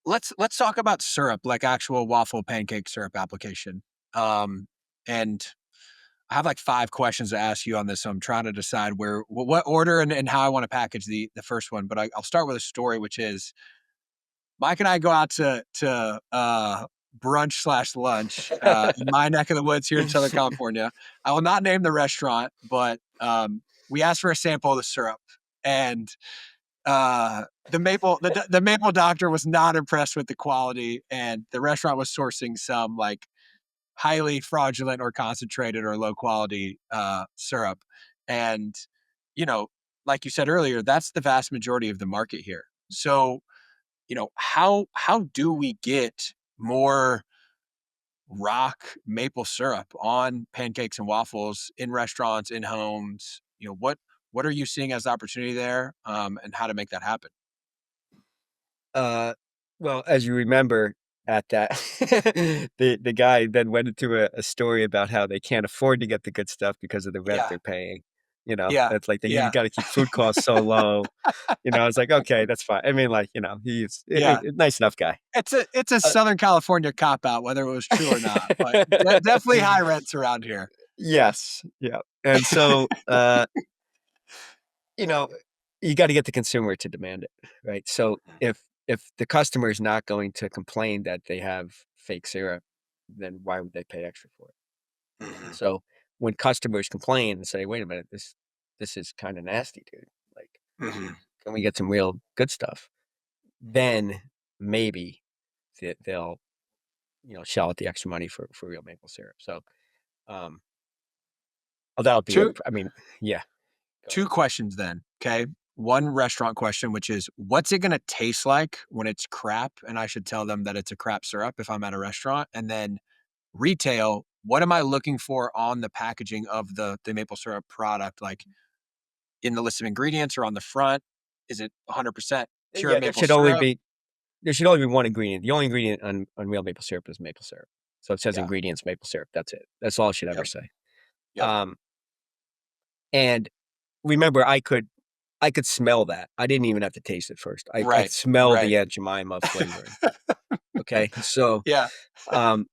Let's talk about syrup, like actual waffle pancake syrup application. And I have like 5 questions to ask you on this, so I'm trying to decide what order and how I want to package the first one. But I'll start with a story, which is Mike and I go out to brunch slash lunch in my neck of the woods here in Southern California. I will not name the restaurant, but we asked for a sample of the syrup, and the maple doctor was not impressed with the quality, and the restaurant was sourcing some like highly fraudulent or concentrated or low quality syrup. And, you know, like you said earlier, that's the vast majority of the market here. So, how do we get more rock maple syrup on pancakes and waffles in restaurants, in homes. What are you seeing as the opportunity there, and how to make that happen? Uh, well, as you remember at that, the guy then went into a story about how they can't afford to get the good stuff because of the rent Yeah, they're paying. You know, yeah, it's like you yeah, got to keep food costs so low. I was like, okay, that's fine. I mean, like, he's yeah. nice enough guy. It's a Uh, Southern California cop out, whether it was true or not, but definitely high rents around here. yes, yeah, and so you know, you got to get the consumer to demand it, right? So if the customer is not going to complain that they have fake syrup, then why would they pay extra for it? Mhm, So when customers complain and say, "Wait a minute, this is kind of nasty, dude. Like, mhm. can we get some real good stuff?" Then maybe they'll shell out the extra money for real maple syrup. So um, that'll be Two I mean, yeah. Go ahead. 2 questions then, okay? One restaurant question, which is, what's it gonna taste like when it's crap, and I should tell them that it's a crap syrup if I'm at a restaurant? And then retail, what am I looking for on the packaging of the maple syrup product, like, in the list of ingredients or on the front? Is it 100% pure Yeah, maple syrup? there should only be one ingredient. The only ingredient on real maple syrup is maple syrup. So it says Yeah, ingredients maple syrup. That's it. That's all it should ever yep, say. yep. Um, and remember, I could smell that. I didn't even have to taste it first. I Right, smell right. the Aunt Jemima flavoring. Okay, so Yeah. um,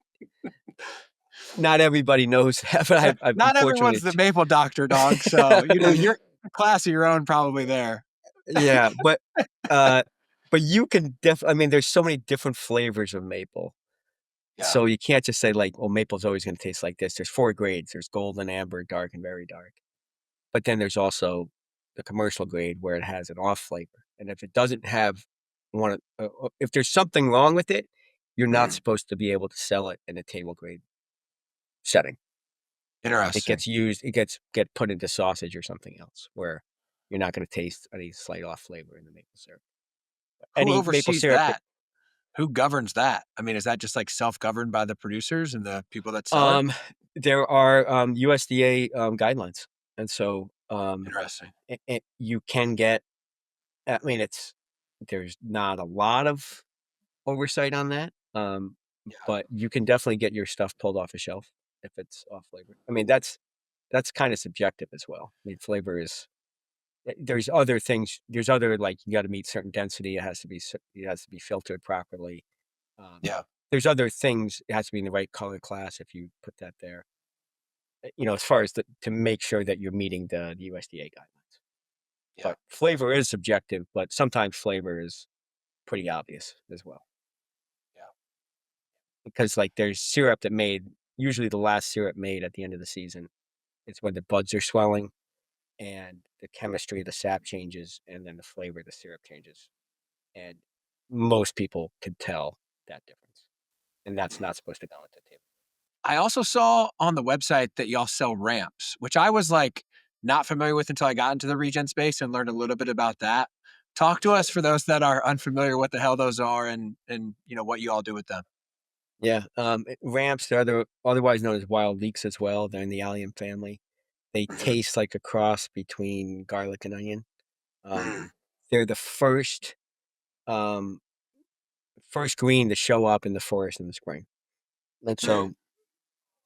not everybody knows that, but I've Not unfortunately, everyone's the maple doctor, dog, so, you're a class of your own probably there. yeah, uh, but you can I mean, there's so many different flavors of maple. Yeah, So you can't just say like, "Well, maple's always gonna taste like this." There's 4 grades. There's golden, amber, dark, and very dark. But then there's also the commercial grade where it has an off flavor, and if it doesn't have if there's something wrong with it, you're not mhm, supposed to be able to sell it in a table grade setting. It interesting. gets used it gets get put into sausage or something else where you're not gonna taste any slight off flavor in the maple syrup. Who Any maple oversees syrup that that? Who governs that? I mean, is that just, like, self-governed by the producers and the people that sell it? um, there are, USDA, guidelines, and so, Interesting. you can get I mean, there's not a lot of oversight on that, Yeah, but you can definitely get your stuff pulled off a shelf if it's off flavor. I mean, that's kinda subjective as well. I mean, flavor is there's other things there's other like, you gotta meet certain density, it has to be filtered properly. Um, yeah, there's other things, it has to be in the right color class if you put that there, as far as to make sure that you're meeting the USDA guidelines. yeah, But flavor is subjective, but sometimes flavor is pretty obvious as well. yeah. Because, like, there's syrup that made usually the last syrup made at the end of the season. It's when the buds are swelling and the chemistry of the sap changes and then the flavor of the syrup changes. And most people could tell that difference. And that's not supposed to go into the table. I also saw on the website that y'all sell ramps, which I was, like, not familiar with until I got into the regen space and learned a little bit about that. Talk to us for those that are unfamiliar what the hell those are and, what you all do with them. Yeah, ramps, they're otherwise known as wild leeks as well. They're in the allium family. They Mhm, taste like a cross between garlic and onion. Um, mhm, they're the um, first green to show up in the forest in the spring. And mm, so,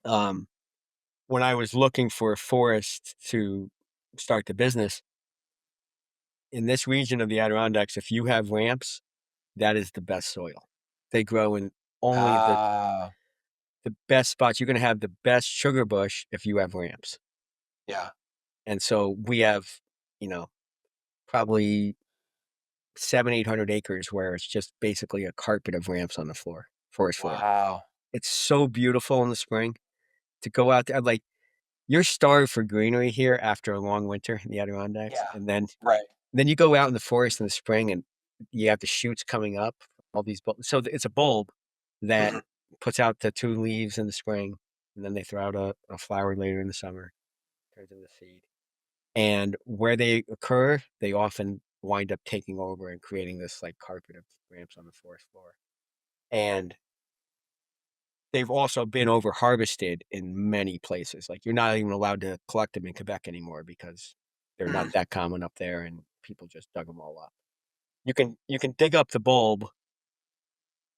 um, when I was looking for a forest to start the business, in this region of the Adirondacks, if you have ramps, that is the best soil. They grow in only ah, the best spots. You're gonna have the best sugar bush if you have ramps. yeah, And so we have, you know, probably 800 acres where it's just basically a carpet of ramps on the floor, forest floor. wow, It's so beautiful in the spring to go out there. Like, you're starved for greenery here after a long winter in the Adirondacks. yeah, And right, then you go out in the forest in the spring and you have the shoots coming up, all these bulbs. So it's a bulb that mhm, puts out the 2 leaves in the spring, and then they throw out a flower later in the summer, turns into seed. And where they occur, they often wind up taking over and creating this like carpet of ramps on the forest floor. And they've also been over harvested in many places. Like, you're not even allowed to collect them in Quebec anymore because they're not Mhm. that common up there, and people just dug them all up. You can dig up the bulb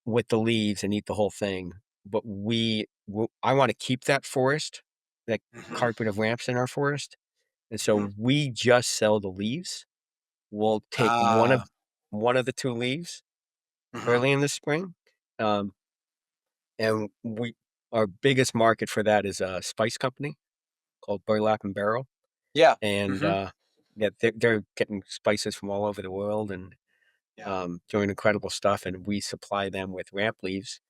with the leaves and eat the whole thing, but I wanna keep that forest, that Mhm. carpet of ramps in our forest, and Mhm. so we just sell the leaves. We'll take Ah. one of the 2 leaves Mhm. early in the spring, um, and our biggest market for that is a spice company called Burlap and Barrel, Yeah. and, Mhm. yeah, they're getting spices from all over the world and, Yeah. doing incredible stuff, and we supply them with ramp leaves,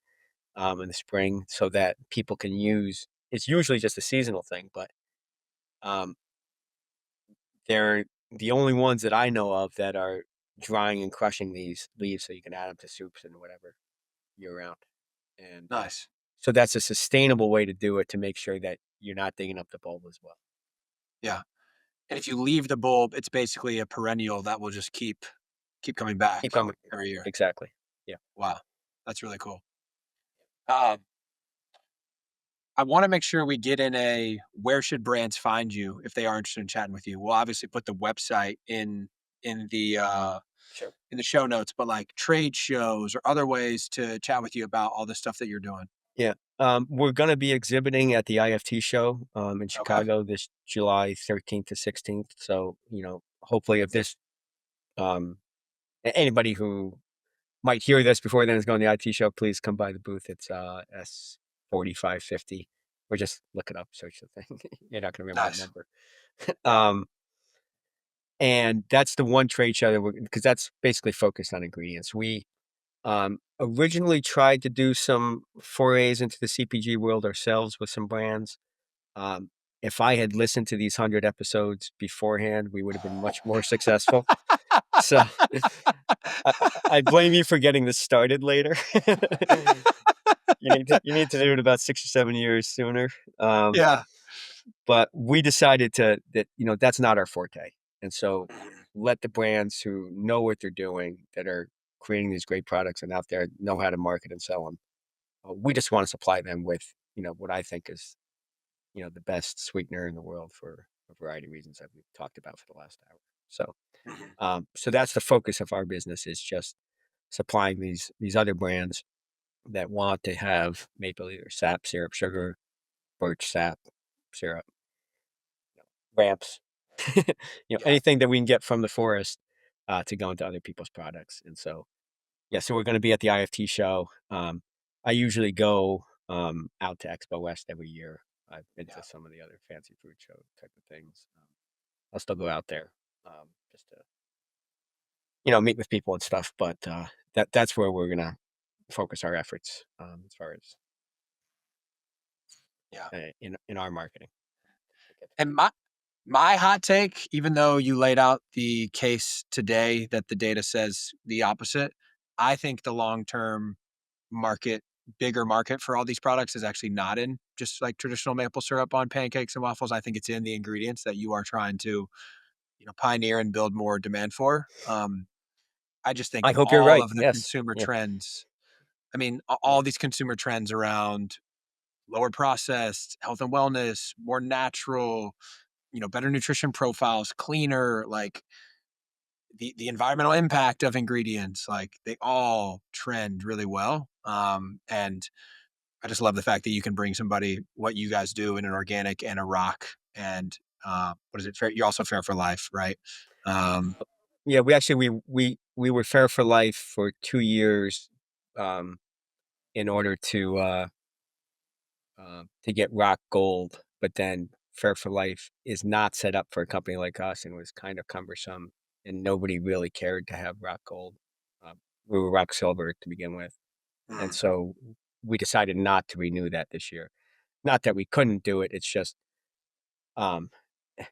in the spring so that people can use it's usually just a seasonal thing, but, um, they're the only ones that I know of that are drying and crushing these leaves so you can add them to soups and whatever year round, and, Nice. so that's a sustainable way to do it to make sure that you're not digging up the bulb as well. Yeah. And if you leave the bulb, it's basically a perennial that will just keep coming Keep back coming. every year. Exactly. Yeah. Wow. That's really cool. Um, I wanna make sure we get in a where should brands find you if they are interested in chatting with you? We'll obviously put the website in the, uh, Sure. in the show notes, but, like, trade shows or other ways to chat with you about all the stuff that you're doing. Yeah. We're gonna be exhibiting at the IFT show, in Okay. Chicago this July 13th to 16th. So, hopefully if this, um, anybody who might hear this before then is going to the IT show, please come by the booth. It's, S4550, or just look it up, search the thing. You're not gonna remember the Nice. number. Yeah. Um, and that's the one trade show that because that's basically focused on ingredients. We, originally tried to do some forays into the CPG world ourselves with some brands. Um, if I had listened to these 100 episodes beforehand, we would have been much more successful. So, I blame you for getting this started later. You need to do it about 6 or 7 years sooner. Um, Yeah. but we decided that, that's not our forte. And so Mhm. let the brands who know what they're doing, that are creating these great products and out there, know how to market and sell them. We just want to supply them with, what I think is, the best sweetener in the world for a variety of reasons that we've talked about for the last hour. So, Mhm. so that's the focus of our business, is just supplying these other brands that want to have maple either sap, syrup, sugar, birch sap, syrup, ramps, Yeah. anything that we can get from the forest, to go into other people's products. And so, yeah, so we're going to be at the IFT show. I usually go, out to Expo West every year. I've been Yeah. to some of the other fancy food show type of things. I'll still go out there, just to, meet with people and stuff. But, that's where we're gonna focus our efforts, as far as, Yeah. in our marketing. To get to And my hot take, even though you laid out the case today that the data says the opposite, I think the long-term market, bigger market for all these products is actually not in just like traditional maple syrup on pancakes and waffles. I think it's in the ingredients that you are trying to, pioneer and build more demand for. I just think I hope you're all right. of the Yes. consumer Yeah. trends, I mean, Yeah. all these consumer trends around lower processed, health and wellness, more natural, better nutrition profiles, cleaner, like the environmental impact of ingredients, like they all trend really well. And I just love the fact that you can bring somebody what you guys do in an organic and a rock and what is it? Fair, you're also fair for life, right? Um, Yeah, we actually we were Fair for Life for 2 years, um, in order to get rock gold, but then Fair for Life is not set up for a company like us and was kind of cumbersome, and nobody really cared to have rock gold. We were rock silver to begin with, and mm, so we decided not to renew that this year. Not that we couldn't do it, it's just, um,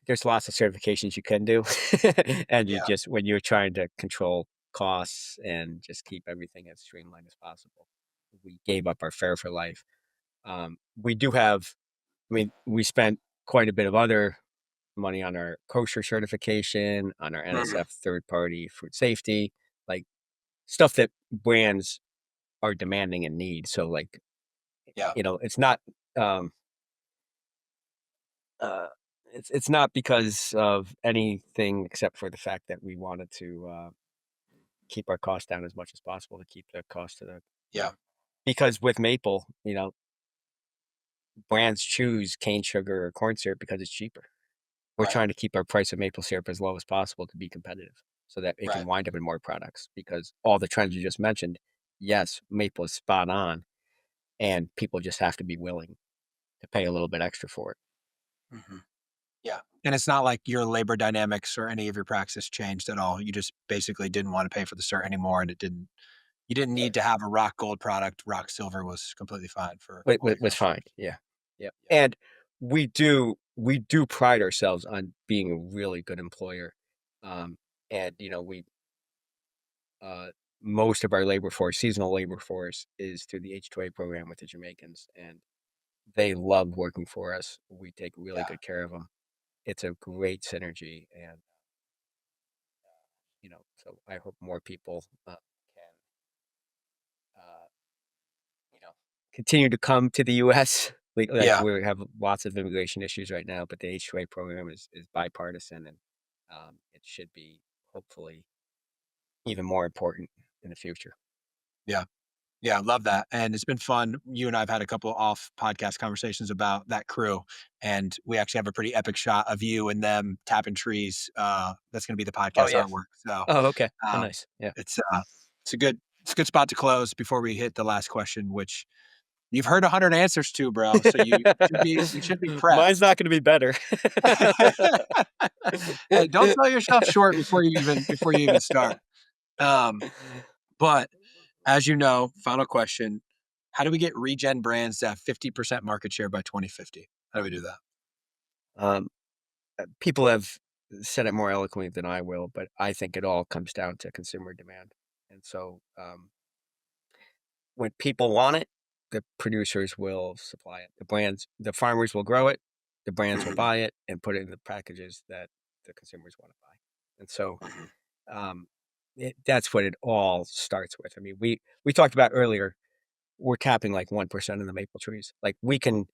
there's lots of certifications you can do, and you yeah, just when you're trying to control costs and just keep everything as streamlined as possible, we gave up our Fair for Life. We do have I mean, we spent quite a bit of other money on our kosher certification, on our mm, NSF third party food safety, like stuff that brands are demanding and need. So, like, Yeah. It's not, um, uh, it's not because of anything except for the fact that we wanted to, keep our costs down as much as possible to keep the cost of the Yeah. because with maple, brands choose cane sugar or corn syrup because it's cheaper. We're Right. trying to keep our price of maple syrup as low as possible to be competitive so that it can Right. wind up in more products because all the trends you just mentioned, yes, maple is spot on and people just have to be willing to pay a little bit extra for it. Hmm. Yeah. And it's not like your labor dynamics or any of your praxis changed at all. You just basically didn't want to pay for the cert anymore, and you didn't Right. need to have a rock gold product. Rock silver was completely fine for But all your was fine. customers. Yeah. Yeah. Yeah. And we do pride ourselves on being a really good employer. Um, and we uh most of our labor force, seasonal labor force, is through the H2A program with the Jamaicans, and they love working for us. We take really Yeah. good care of them. It's a great synergy, and so I hope more people can, uh, you know, continue to come to the U.S. Like Yeah. we have lots of immigration issues right now, but the H2A program is bipartisan, and it should be hopefully even more important in the future. Yeah. Yeah, love that, and it's been fun. You and I have had a couple off podcast conversations about that crew, and we actually have a pretty epic shot of you and them tapping trees. That's gonna be the Oh podcast yeah. artwork. So, Oh okay. Oh um, nice. Yeah. it's, it's a good spot to close before we hit the last question, which you've heard 100 answers to, bro, so you should be Mine's prepped. not going to be better. Hey, don't sell yourself short before you even start. Um, but as you know, final question, how do we get Regen brands to have 50% market share by 2050? How do we do that? um, People have said it more eloquently than I will, but I think it all comes down to consumer demand. And so, when people want it, the producers will supply it. The farmers will grow it, the brands will Mhm, buy it and put it in the packages that the consumers want to buy. And so, mhm. um, that's what it all starts with. I mean, we talked about earlier. We're capping like 1% of the maple trees. Like we can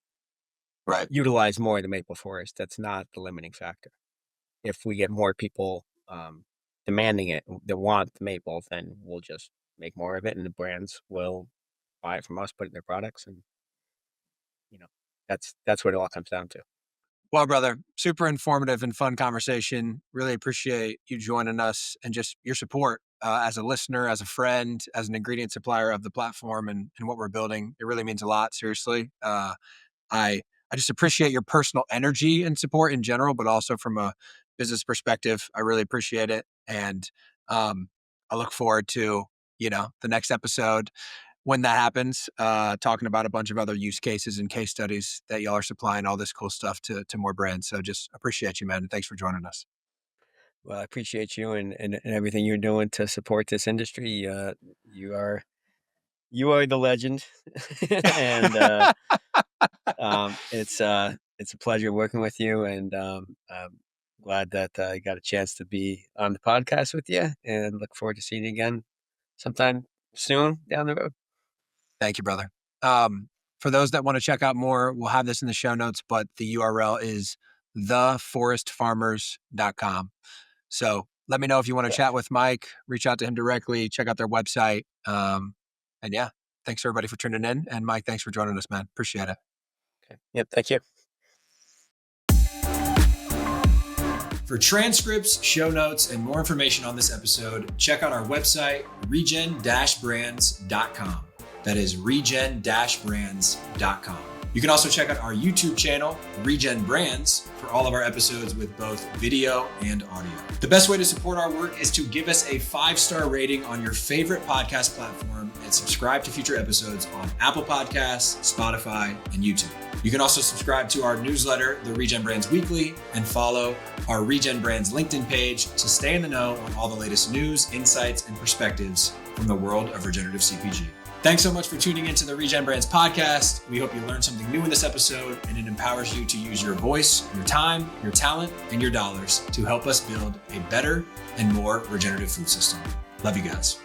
Right. utilize more of the maple forest. That's not the limiting factor. If we get more people demanding it that want the maple, then we'll just make more of it, and the brands will buy it from us, put it in their products, and you know that's what it all comes down to. Well, brother, super informative and fun conversation. Really appreciate you joining us and just your support as a listener, as a friend, as an ingredient supplier of the platform and what we're building. It really means a lot, seriously. I I just appreciate your personal energy and support in general, but also from a business perspective. I really appreciate it, and um, I look forward to the next episode when that happens. Talking about a bunch of other use cases and case studies that y'all are supplying all this cool stuff to more brands. So just appreciate you, man, and thanks for joining us. Well, I appreciate you and everything you're doing to support this industry. You are you are the legend, and it's a pleasure working with you, and I'm glad that I got a chance to be on the podcast with you, and look forward to seeing you again sometime soon down the road. Thank you, brother. Um, for those that want to check out more, we'll have this in the show notes, but the URL is theforestfarmers.com. So let me know if you want to chat Correct. with Mike, reach out to him directly, check out their website. And yeah, thanks everybody for tuning in. And Mike, thanks for joining us, man. Appreciate it. Okay. Yep. Thank you. For transcripts, show notes, and more information on this episode, check out our website, regen-brands.com. That is regen-brands.com. You can also check out our YouTube channel, Regen Brands, for all of our episodes with both video and audio. The best way to support our work is to give us a 5-star rating on your favorite podcast platform and subscribe to future episodes on Apple Podcasts, Spotify, and YouTube. You can also subscribe to our newsletter, the Regen Brands Weekly, and follow our Regen Brands LinkedIn page to stay in the know on all the latest news, insights, and perspectives from the world of regenerative CPG. Thanks so much for tuning into the Regen Brands podcast. We hope you learned something new in this episode and it empowers you to use your voice, your time, your talent, and your dollars to help us build a better and more regenerative food system. Love you guys.